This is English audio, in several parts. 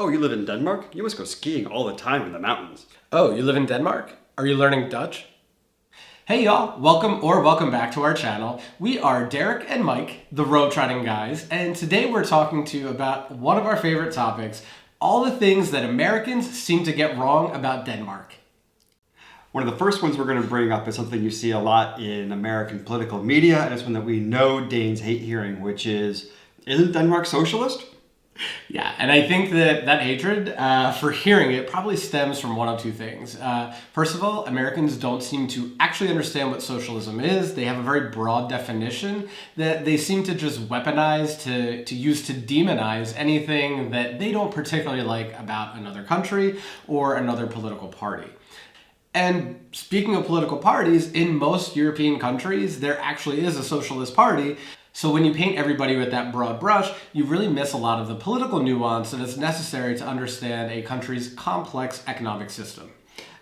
Oh, you live in Denmark? You must go skiing all the time in the mountains. Oh, you live in Denmark? Are you learning Dutch? Hey y'all, welcome back to our channel. We are Derek and Mike, the road trotting guys, and today we're talking to you about one of our favorite topics, all the things that Americans seem to get wrong about Denmark. One of the first ones we're going to bring up is something you see a lot in American political media, and it's one that we know Danes hate hearing, which is, isn't Denmark socialist? Yeah, and I think that hatred for hearing it probably stems from one of two things. First of all, Americans don't seem to actually understand what socialism is. They have a very broad definition that they seem to just weaponize to use to demonize anything that they don't particularly like about another country or another political party. And speaking of political parties, in most European countries, there actually is a socialist party. So when you paint everybody with that broad brush, you really miss a lot of the political nuance that is necessary to understand a country's complex economic system.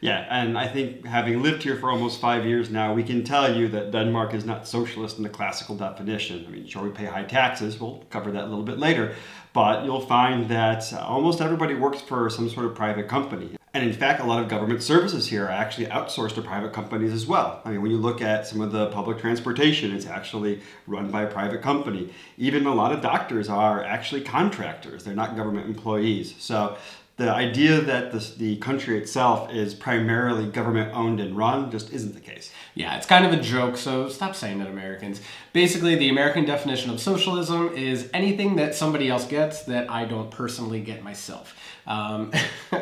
Yeah, and I think having lived here for almost 5 years now, we can tell you that Denmark is not socialist in the classical definition. I mean, sure, we pay high taxes. We'll cover that a little bit later. But you'll find that almost everybody works for some sort of private company. And in fact, a lot of government services here are actually outsourced to private companies as well. I mean, when you look at some of the public transportation, it's actually run by a private company. Even a lot of doctors are actually contractors. They're not government employees. So the idea that the country itself is primarily government owned and run just isn't the case. Yeah, it's kind of a joke, so stop saying that, Americans. Basically, the American definition of socialism is anything that somebody else gets that I don't personally get myself.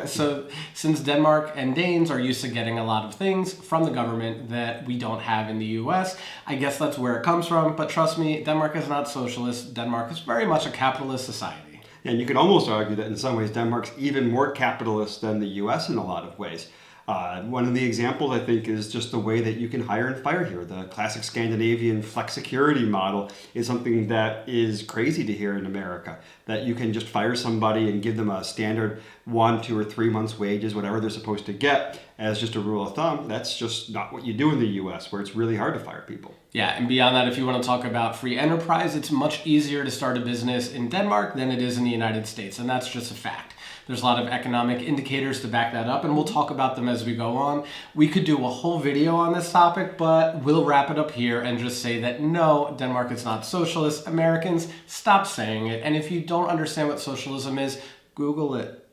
So since Denmark and Danes are used to getting a lot of things from the government that we don't have in the US, I guess that's where it comes from. But trust me, Denmark is not socialist. Denmark is very much a capitalist society. And you could almost argue that in some ways Denmark's even more capitalist than the US in a lot of ways. One of the examples, I think, is just the way that you can hire and fire here. The classic Scandinavian flexicurity model is something that is crazy to hear in America, that you can just fire somebody and give them a standard 1, 2, or 3 months wages, whatever they're supposed to get, as just a rule of thumb. That's just not what you do in the US, where it's really hard to fire people. Yeah, and beyond that, if you want to talk about free enterprise, it's much easier to start a business in Denmark than it is in the United States, and that's just a fact. There's a lot of economic indicators to back that up, and we'll talk about them as we go on. We could do a whole video on this topic, but we'll wrap it up here and just say that no, Denmark is not socialist. Americans, stop saying it. And if you don't understand what socialism is, Google it.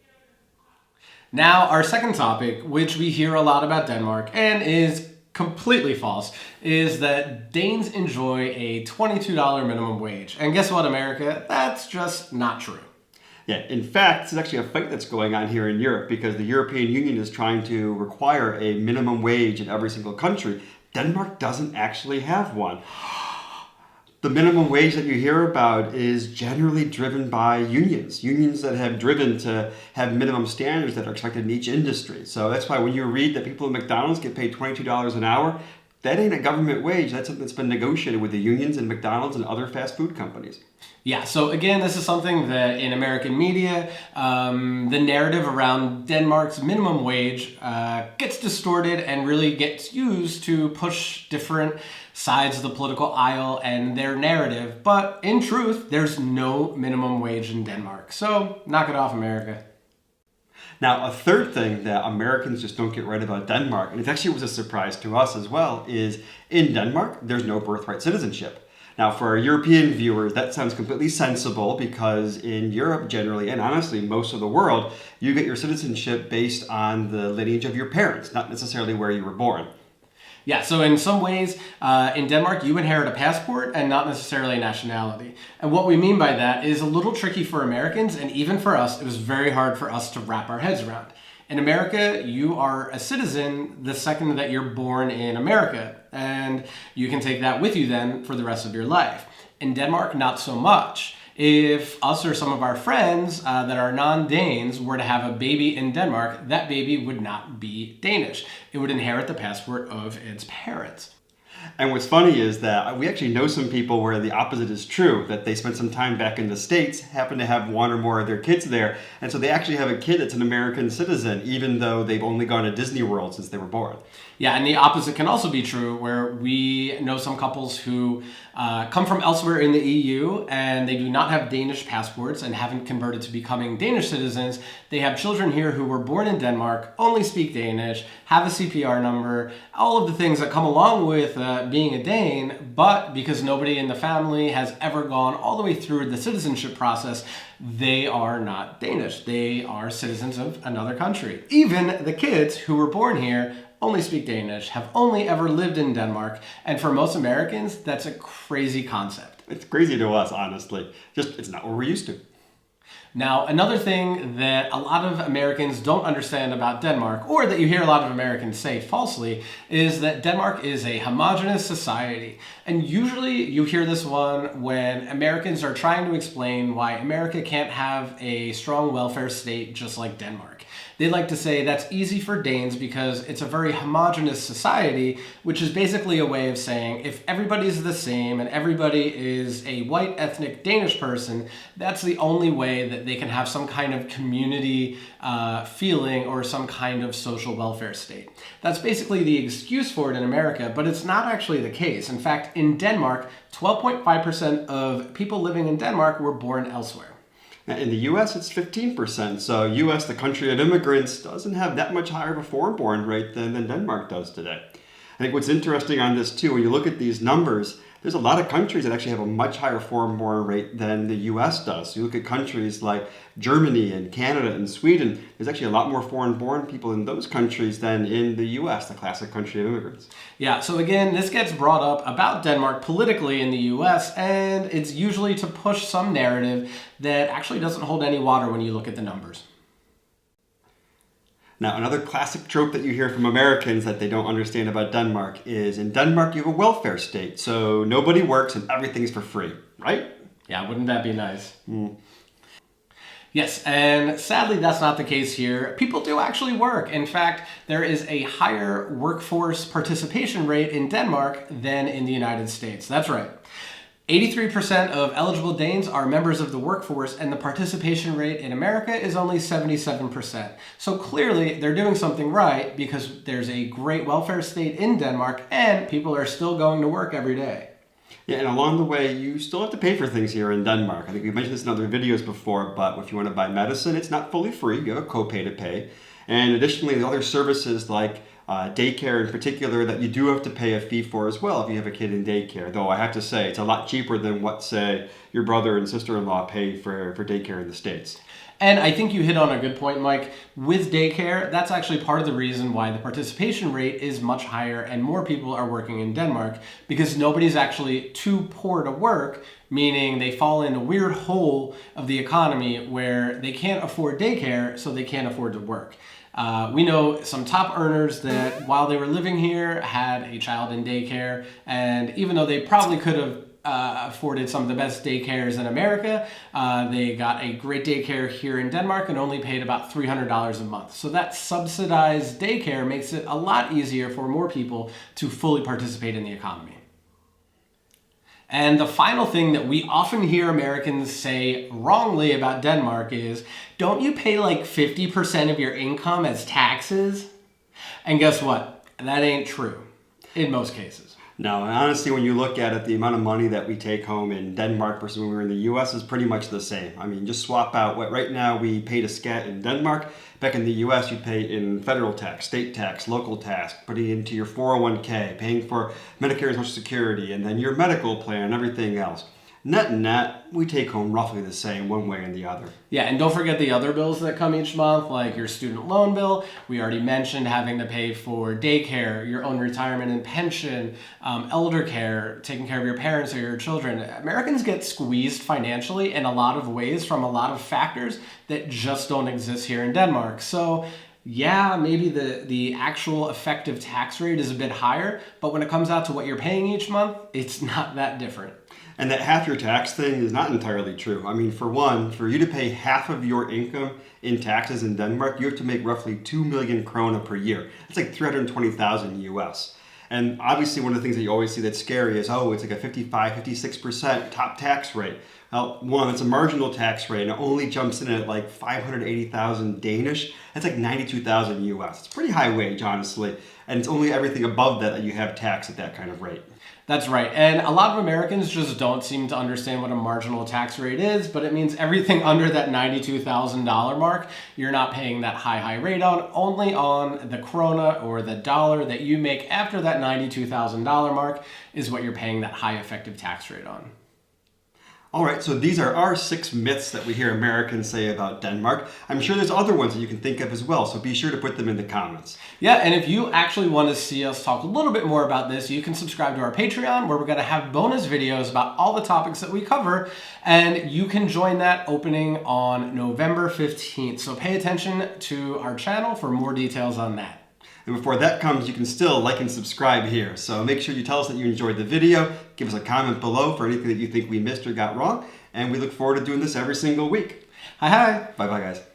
Now, our second topic, which we hear a lot about Denmark and is completely false, is that Danes enjoy a $22 minimum wage. And guess what, America? That's just not true. Yeah, in fact, it's actually a fight that's going on here in Europe because the European Union is trying to require a minimum wage in every single country. Denmark doesn't actually have one. The minimum wage that you hear about is generally driven by unions that have driven to have minimum standards that are expected in each industry. So that's why when you read that people at McDonald's get paid $22 an hour, that ain't a government wage. That's something that's been negotiated with the unions and McDonald's and other fast food companies. Yeah, so again, this is something that in American media, the narrative around Denmark's minimum wage gets distorted and really gets used to push different sides of the political aisle and their narrative. But in truth, there's no minimum wage in Denmark. So knock it off, America. Now, a third thing that Americans just don't get right about Denmark, and it actually was a surprise to us as well, is in Denmark, there's no birthright citizenship. Now, for our European viewers, that sounds completely sensible because in Europe generally, and honestly most of the world, you get your citizenship based on the lineage of your parents, not necessarily where you were born. Yeah, so in some ways, in Denmark, you inherit a passport and not necessarily a nationality. And what we mean by that is a little tricky for Americans, and even for us, it was very hard for us to wrap our heads around. In America, you are a citizen the second that you're born in America, and you can take that with you then for the rest of your life. In Denmark, not so much. If us or some of our friends that are non-Danes were to have a baby in Denmark, that baby would not be Danish. It would inherit the passport of its parents. And what's funny is that we actually know some people where the opposite is true, that they spent some time back in the States, happen to have one or more of their kids there, and so they actually have a kid that's an American citizen, even though they've only gone to Disney World since they were born. Yeah, and the opposite can also be true, where we know some couples who come from elsewhere in the EU and they do not have Danish passports and haven't converted to becoming Danish citizens. They have children here who were born in Denmark, only speak Danish, have a CPR number, all of the things that come along with being a Dane, but because nobody in the family has ever gone all the way through the citizenship process, they are not Danish. They are citizens of another country. Even the kids who were born here only speak Danish, have only ever lived in Denmark, and for most Americans, that's a crazy concept. It's crazy to us, honestly. Just, it's not what we're used to. Now, another thing that a lot of Americans don't understand about Denmark, or that you hear a lot of Americans say falsely, is that Denmark is a homogeneous society. And usually you hear this one when Americans are trying to explain why America can't have a strong welfare state just like Denmark. They like to say that's easy for Danes because it's a very homogeneous society, which is basically a way of saying if everybody's the same and everybody is a white ethnic Danish person, that's the only way that they can have some kind of community feeling or some kind of social welfare state. That's basically the excuse for it in America, but it's not actually the case. In fact, in Denmark, 12.5% of people living in Denmark were born elsewhere. In the U.S., it's 15%. So U.S., the country of immigrants, doesn't have that much higher of a foreign-born rate than Denmark does today. I think what's interesting on this, too, when you look at these numbers, there's a lot of countries that actually have a much higher foreign-born rate than the U.S. does. You look at countries like Germany and Canada and Sweden, there's actually a lot more foreign-born people in those countries than in the U.S., the classic country of immigrants. Yeah, so again, this gets brought up about Denmark politically in the U.S., and it's usually to push some narrative that actually doesn't hold any water when you look at the numbers. Now, another classic trope that you hear from Americans that they don't understand about Denmark is in Denmark you have a welfare state, so nobody works and everything's for free, right? Yeah, wouldn't that be nice? Yes, and sadly that's not the case here. People do actually work. In fact, there is a higher workforce participation rate in Denmark than in the United States. That's right. 83% of eligible Danes are members of the workforce, and the participation rate in America is only 77%. So clearly, they're doing something right because there's a great welfare state in Denmark, and people are still going to work every day. Yeah, and along the way, you still have to pay for things here in Denmark. I think we've mentioned this in other videos before, but if you want to buy medicine, it's not fully free. You have a copay to pay. And additionally, the other services like daycare in particular that you do have to pay a fee for as well if you have a kid in daycare. Though I have to say, it's a lot cheaper than what, say, your brother and sister-in-law pay for daycare in the States. And I think you hit on a good point, Mike. With daycare, that's actually part of the reason why the participation rate is much higher and more people are working in Denmark, because nobody's actually too poor to work, meaning they fall in a weird hole of the economy where they can't afford daycare, so they can't afford to work. We know some top earners that while they were living here had a child in daycare, and even though they probably could have afforded some of the best daycares in America, they got a great daycare here in Denmark and only paid about $300 a month. So that subsidized daycare makes it a lot easier for more people to fully participate in the economy. And the final thing that we often hear Americans say wrongly about Denmark is, don't you pay like 50% of your income as taxes? And guess what? That ain't true in most cases. No, and honestly, when you look at it, the amount of money that we take home in Denmark versus when we were in the U.S. is pretty much the same. I mean, just swap out what right now we pay to scat in Denmark. Back in the U.S., you pay in federal tax, state tax, local tax, putting it into your 401k, paying for Medicare and Social Security, and then your medical plan and everything else. Net, we take home roughly the same one way or the other. Yeah, and don't forget the other bills that come each month, like your student loan bill. We already mentioned having to pay for daycare, your own retirement and pension, elder care, taking care of your parents or your children. Americans get squeezed financially in a lot of ways from a lot of factors that just don't exist here in Denmark. So yeah, maybe the actual effective tax rate is a bit higher, but when it comes out to what you're paying each month, it's not that different. And that half your tax thing is not entirely true. I mean, for one, for you to pay half of your income in taxes in Denmark, you have to make roughly 2 million krona per year. That's like 320,000 US. And obviously one of the things that you always see that's scary is, oh, it's like a 55, 56% top tax rate. Well, one, it's a marginal tax rate, and it only jumps in at like 580,000 Danish. That's like 92,000 US. It's a pretty high wage, honestly. And it's only everything above that that you have tax at that kind of rate. That's right. And a lot of Americans just don't seem to understand what a marginal tax rate is, but it means everything under that $92,000 mark, you're not paying that high rate on, only on the krona or the dollar that you make after that $92,000 mark is what you're paying that high effective tax rate on. All right, so these are our 6 myths that we hear Americans say about Denmark. I'm sure there's other ones that you can think of as well, so be sure to put them in the comments. Yeah, and if you actually want to see us talk a little bit more about this, you can subscribe to our Patreon, where we're going to have bonus videos about all the topics that we cover, and you can join that opening on November 15th. So pay attention to our channel for more details on that. And before that comes, you can still like and subscribe here. So make sure you tell us that you enjoyed the video. Give us a comment below for anything that you think we missed or got wrong. And we look forward to doing this every single week. Hi. Bye-bye, guys.